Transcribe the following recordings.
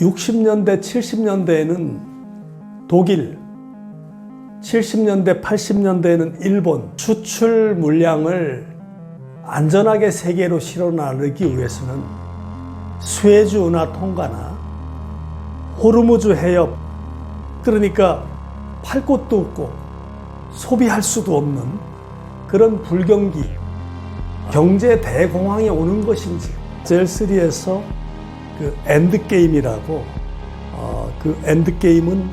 60년대, 70년대에는 독일, 70년대, 80년대에는 일본 수출 물량을 안전하게 세계로 실어 나르기 위해서는 수에즈 운하 통과나 호르무즈 해협, 그러니까 팔 곳도 없고 소비할 수도 없는 그런 불경기, 경제 대공황이 오는 것인지, 젤3에서 그 엔드게임이라고, 그 엔드게임은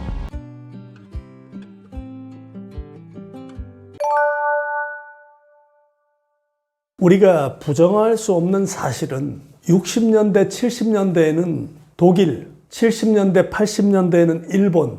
우리가 부정할 수 없는 사실은 60년대, 70년대에는 독일, 70년대, 80년대에는 일본,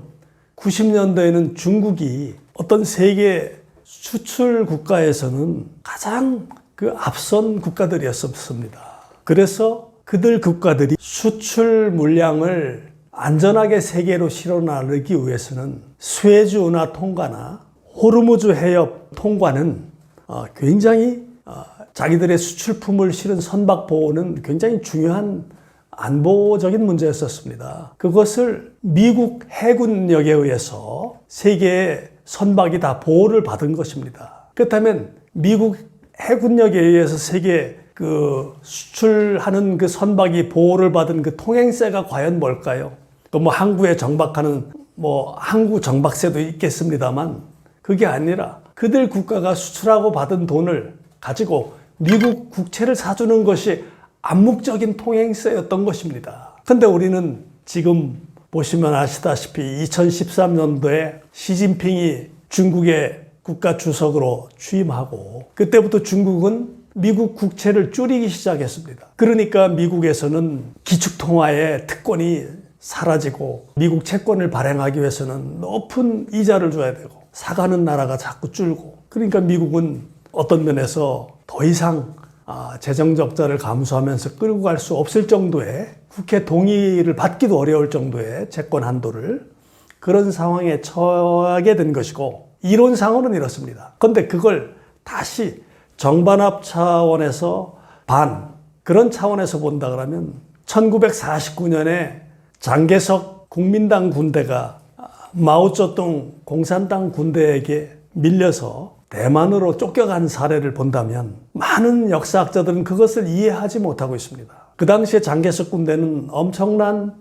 90년대에는 중국이 어떤 세계 수출 국가에서는 가장 그 앞선 국가들이었습니다. 그래서 그들 국가들이 수출 물량을 안전하게 세계로 실어 나르기 위해서는 수에즈 운하 통과나 호르무즈 해협 통과는 굉장히 자기들의 수출품을 실은 선박 보호는 굉장히 중요한 안보적인 문제였었습니다. 그것을 미국 해군력에 의해서 세계의 선박이 다 보호를 받은 것입니다. 그렇다면 미국 해군력에 의해서 세계 그 수출하는 그 선박이 보호를 받은 그 통행세가 과연 뭘까요? 그 뭐 항구에 정박하는 뭐 항구 정박세도 있겠습니다만 그게 아니라 그들 국가가 수출하고 받은 돈을 가지고 미국 국채를 사주는 것이 암묵적인 통행세였던 것입니다. 근데 우리는 지금 보시면 아시다시피 2013년도에 시진핑이 중국의 국가 주석으로 취임하고 그때부터 중국은 미국 국채를 줄이기 시작했습니다. 그러니까 미국에서는 기축통화의 특권이 사라지고 미국 채권을 발행하기 위해서는 높은 이자를 줘야 되고 사가는 나라가 자꾸 줄고, 그러니까 미국은 어떤 면에서 더 이상 재정 적자를 감수하면서 끌고 갈 수 없을 정도의 국회 동의를 받기도 어려울 정도의 채권 한도를 그런 상황에 처하게 된 것이고, 이론상으로는 이렇습니다. 그런데 그걸 다시 정반합 차원에서 그런 차원에서 본다 그러면 1949년에 장개석 국민당 군대가 마오쩌둥 공산당 군대에게 밀려서 대만으로 쫓겨간 사례를 본다면 많은 역사학자들은 그것을 이해하지 못하고 있습니다. 그 당시에 장개석 군대는 엄청난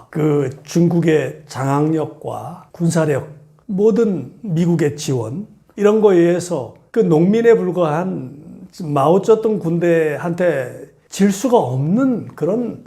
그 중국의 장악력과 군사력, 모든 미국의 지원 이런 거에 의해서 그 농민에 불과한 마오쩌둥 군대한테 질 수가 없는 그런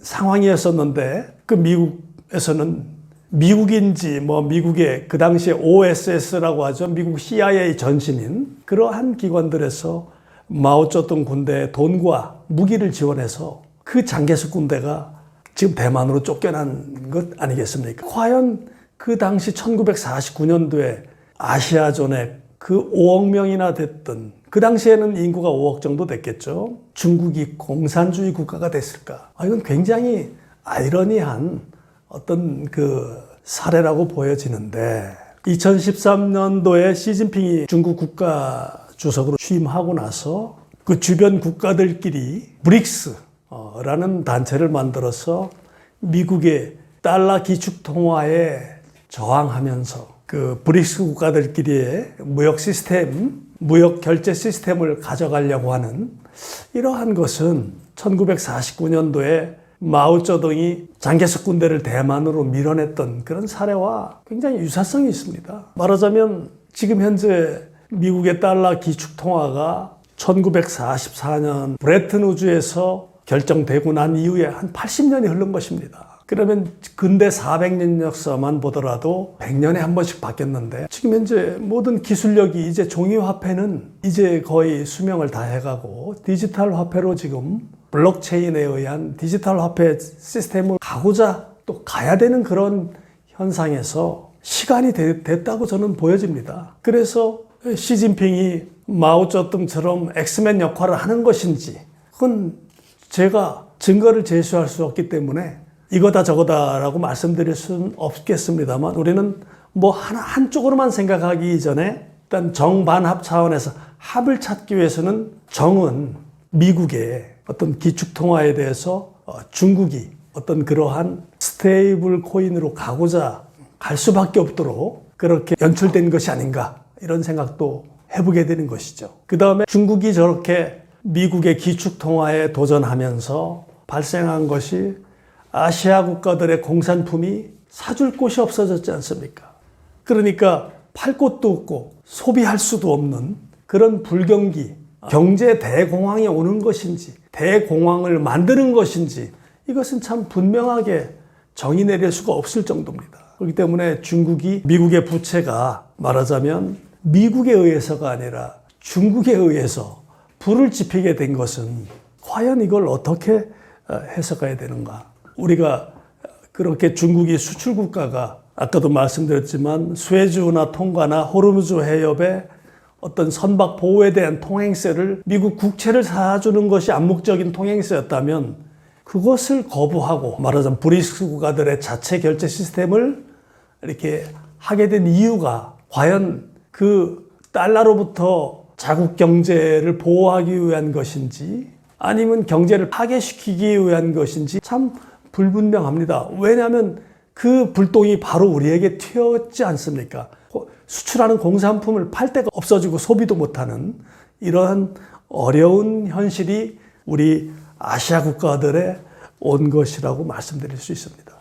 상황이었었는데, 그 미국에서는 미국인지 미국의 그 당시에 OSS라고 하죠. 미국 CIA 전신인 그러한 기관들에서 마오쩌둥 군대의 돈과 무기를 지원해서 그 장개석 군대가 지금 대만으로 쫓겨난 것 아니겠습니까? 과연 그 당시 1949년도에 아시아존에 그 5억 명이나 됐던, 그 당시에는 인구가 5억 정도 됐겠죠. 중국이 공산주의 국가가 됐을까? 이건 굉장히 아이러니한 어떤 그 사례라고 보여지는데, 2013년도에 시진핑이 중국 국가 주석으로 취임하고 나서 그 주변 국가들끼리 브릭스라는 단체를 만들어서 미국의 달러 기축 통화에 저항하면서 그 브릭스 국가들끼리의 무역 시스템, 무역 결제 시스템을 가져가려고 하는 이러한 것은 1949년도에 마오쩌둥이 장개석 군대를 대만으로 밀어냈던 그런 사례와 굉장히 유사성이 있습니다. 말하자면 지금 현재 미국의 달러 기축 통화가 1944년 브레튼-우즈에서 결정되고 난 이후에 한 80년이 흐른 것입니다. 그러면 근대 400년 역사만 보더라도 100년에 한 번씩 바뀌었는데, 지금 현재 모든 기술력이 이제 종이화폐는 이제 거의 수명을 다 해가고 디지털 화폐로 지금 블록체인에 의한 디지털 화폐 시스템을 가고자 또 가야 되는 그런 현상에서 시간이 됐다고 저는 보여집니다. 그래서 시진핑이 마오쩌둥처럼 엑스맨 역할을 하는 것인지, 그건 제가 증거를 제시할 수 없기 때문에 이거다 저거다라고 말씀드릴 수는 없겠습니다만, 우리는 한쪽으로만 생각하기 이전에 일단 정반합 차원에서 합을 찾기 위해서는 정은 미국의 어떤 기축통화에 대해서 중국이 어떤 그러한 스테이블 코인으로 가고자 갈 수밖에 없도록 그렇게 연출된 것이 아닌가 이런 생각도 해보게 되는 것이죠. 그 다음에 중국이 저렇게 미국의 기축통화에 도전하면서 발생한 것이 아시아 국가들의 공산품이 사줄 곳이 없어졌지 않습니까? 그러니까 팔 곳도 없고 소비할 수도 없는 그런 불경기, 경제 대공황이 오는 것인지 대공황을 만드는 것인지 이것은 참 분명하게 정의 내릴 수가 없을 정도입니다. 그렇기 때문에 중국이 미국의 부채가 말하자면 미국에 의해서가 아니라 중국에 의해서 불을 지피게 된 것은 과연 이걸 어떻게 해석해야 되는가? 우리가 그렇게 중국이 수출 국가가 아까도 말씀드렸지만 스웨즈나 통과나 호르무즈 해협의 어떤 선박 보호에 대한 통행세를 미국 국채를 사주는 것이 암묵적인 통행세였다면 그것을 거부하고 말하자면 브릭스 국가들의 자체 결제 시스템을 이렇게 하게 된 이유가 과연 그 달러로부터 자국 경제를 보호하기 위한 것인지 아니면 경제를 파괴시키기 위한 것인지 참 불분명합니다. 왜냐하면 그 불똥이 바로 우리에게 튀었지 않습니까? 수출하는 공산품을 팔 데가 없어지고 소비도 못하는 이러한 어려운 현실이 우리 아시아 국가들에 온 것이라고 말씀드릴 수 있습니다.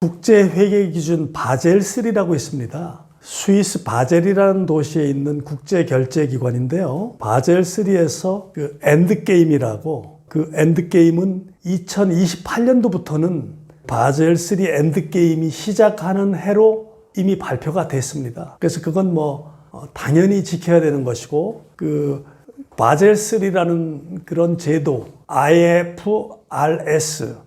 국제회계기준 바젤3라고 있습니다. 스위스 바젤이라는 도시에 있는 국제결제기관인데요. 바젤3에서 그 엔드게임이라고 그 엔드게임은 2028년도부터는 바젤3 엔드게임이 시작하는 해로 이미 발표가 됐습니다. 그래서 그건 당연히 지켜야 되는 것이고 그 바젤3라는 그런 제도 IFRS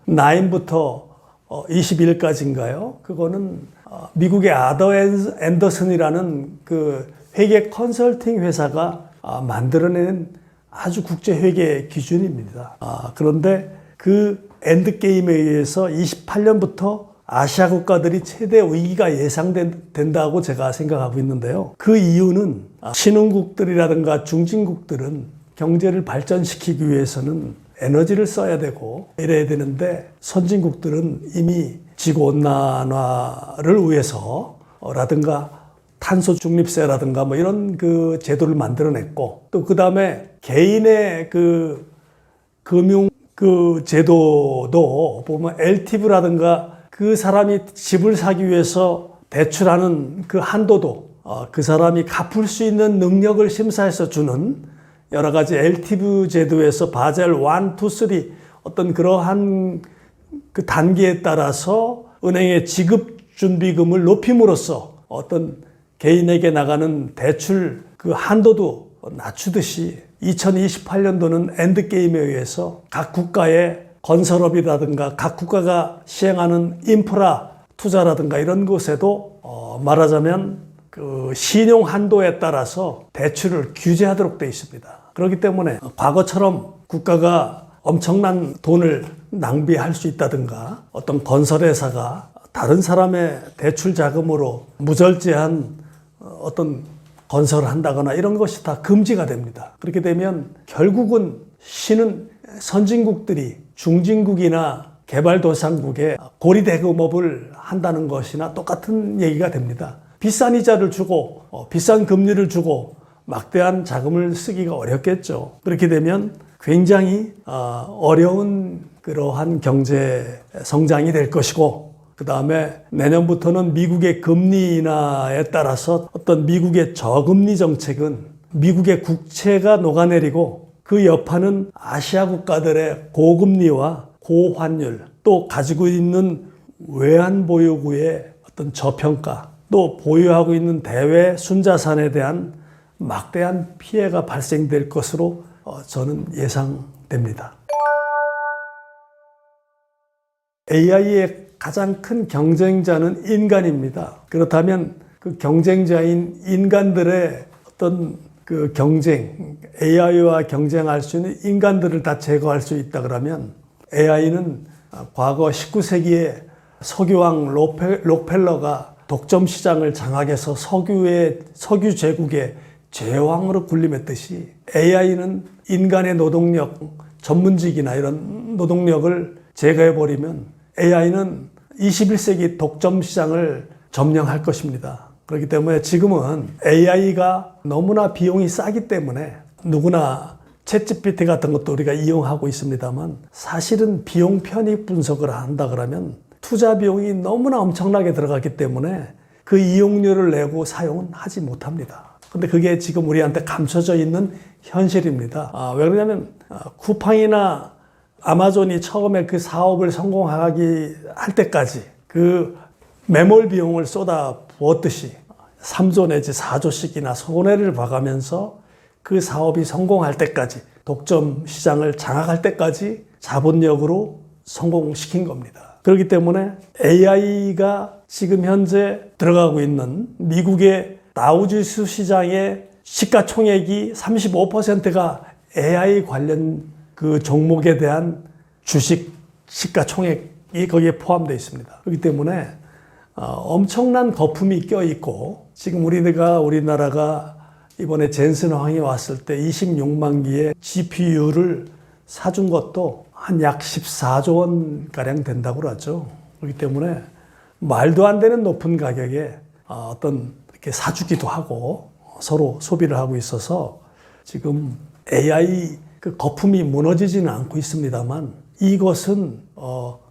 9부터 21까지인가요? 그거는 미국의 아더 앤더슨이라는 그 회계 컨설팅 회사가 만들어낸 아주 국제 회계 기준입니다. 그런데 그 엔드게임에 의해서 28년부터 아시아 국가들이 최대 위기가 예상된다고 제가 생각하고 있는데요. 그 이유는 신흥국들이라든가 중진국들은 경제를 발전시키기 위해서는 에너지를 써야 되고 이래야 되는데 선진국들은 이미 지구온난화를 위해서 라든가 탄소 중립세라든가 이런 그 제도를 만들어냈고 또 그 다음에 개인의 그 금융 그 제도도 보면 LTV라든가 그 사람이 집을 사기 위해서 대출하는 그 한도도 그 사람이 갚을 수 있는 능력을 심사해서 주는 여러 가지 LTV 제도에서 바젤 1, 2, 3 어떤 그러한 그 단계에 따라서 은행의 지급 준비금을 높임으로써 어떤 개인에게 나가는 대출 그 한도도 낮추듯이 2028년도는 엔드게임에 의해서 각 국가의 건설업이라든가 각 국가가 시행하는 인프라 투자라든가 이런 것에도 말하자면 그 신용 한도에 따라서 대출을 규제하도록 되어 있습니다. 그렇기 때문에 과거처럼 국가가 엄청난 돈을 낭비할 수 있다든가 어떤 건설회사가 다른 사람의 대출 자금으로 무절제한 어떤 건설을 한다거나 이런 것이 다 금지가 됩니다. 그렇게 되면 결국은 선진국들이 중진국이나 개발도상국에 고리대금업을 한다는 것이나 똑같은 얘기가 됩니다. 비싼 이자를 주고 비싼 금리를 주고 막대한 자금을 쓰기가 어렵겠죠. 그렇게 되면 굉장히 어려운 그러한 경제 성장이 될 것이고 그 다음에 내년부터는 미국의 금리 인하에 따라서 어떤 미국의 저금리 정책은 미국의 국채가 녹아내리고 그 여파는 아시아 국가들의 고금리와 고환율 또 가지고 있는 외환보유고의 어떤 저평가 또 보유하고 있는 대외 순자산에 대한 막대한 피해가 발생될 것으로 저는 예상됩니다. AI의 가장 큰 경쟁자는 인간입니다. 그렇다면 그 경쟁자인 인간들의 어떤 그 경쟁, AI와 경쟁할 수 있는 인간들을 다 제거할 수 있다 그러면 AI는 과거 19세기에 석유왕 록펠러가 독점 시장을 장악해서 석유 제국의 제왕으로 군림했듯이 AI는 인간의 노동력, 전문직이나 이런 노동력을 제거해버리면 AI는 21세기 독점 시장을 점령할 것입니다. 그렇기 때문에 지금은 AI가 너무나 비용이 싸기 때문에 누구나 챗GPT 같은 것도 우리가 이용하고 있습니다만 사실은 비용 편익 분석을 한다 그러면 투자 비용이 너무나 엄청나게 들어갔기 때문에 그 이용료를 내고 사용은 하지 못합니다. 근데 그게 지금 우리한테 감춰져 있는 현실입니다. 왜 그러냐면 쿠팡이나 아마존이 처음에 그 사업을 성공하기 할 때까지 그 매몰 비용을 쏟아 부었듯이 3조 내지 4조씩이나 손해를 봐가면서 그 사업이 성공할 때까지 독점 시장을 장악할 때까지 자본력으로 성공시킨 겁니다. 그렇기 때문에 AI가 지금 현재 들어가고 있는 미국의 다우지수 시장의 시가총액이 35%가 AI 관련 그 종목에 대한 주식 시가총액이 거기에 포함되어 있습니다. 그렇기 때문에 엄청난 거품이 껴있고 지금 우리나라가 이번에 젠슨 황이 왔을 때 26만 기의 GPU를 사준 것도 한 약 14조 원가량 된다고 그러죠. 그렇기 때문에 말도 안 되는 높은 가격에 어떤 이렇게 사주기도 하고 서로 소비를 하고 있어서 지금 AI 그 거품이 무너지지는 않고 있습니다만 이것은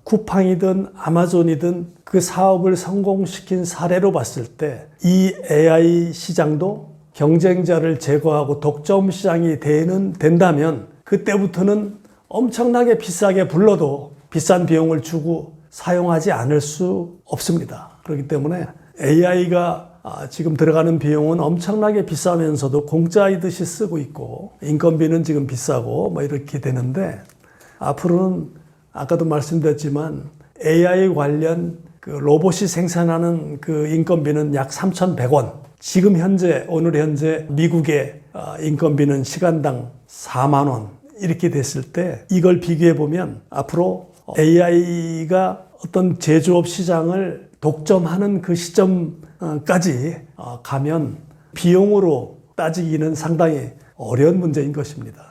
쿠팡이든 아마존이든 그 사업을 성공시킨 사례로 봤을 때 이 AI 시장도 경쟁자를 제거하고 독점 시장이 된다면 그때부터는 엄청나게 비싸게 불러도 비싼 비용을 주고 사용하지 않을 수 없습니다. 그렇기 때문에 AI가 지금 들어가는 비용은 엄청나게 비싸면서도 공짜이듯이 쓰고 있고 인건비는 지금 비싸고 뭐 이렇게 되는데 앞으로는 아까도 말씀드렸지만 AI 관련 그 로봇이 생산하는 그 인건비는 약 3,100원. 지금 오늘 현재 미국의 인건비는 시간당 4만 원. 이렇게 됐을 때 이걸 비교해 보면 앞으로 AI가 어떤 제조업 시장을 독점하는 그 시점까지 가면 비용으로 따지기는 상당히 어려운 문제인 것입니다.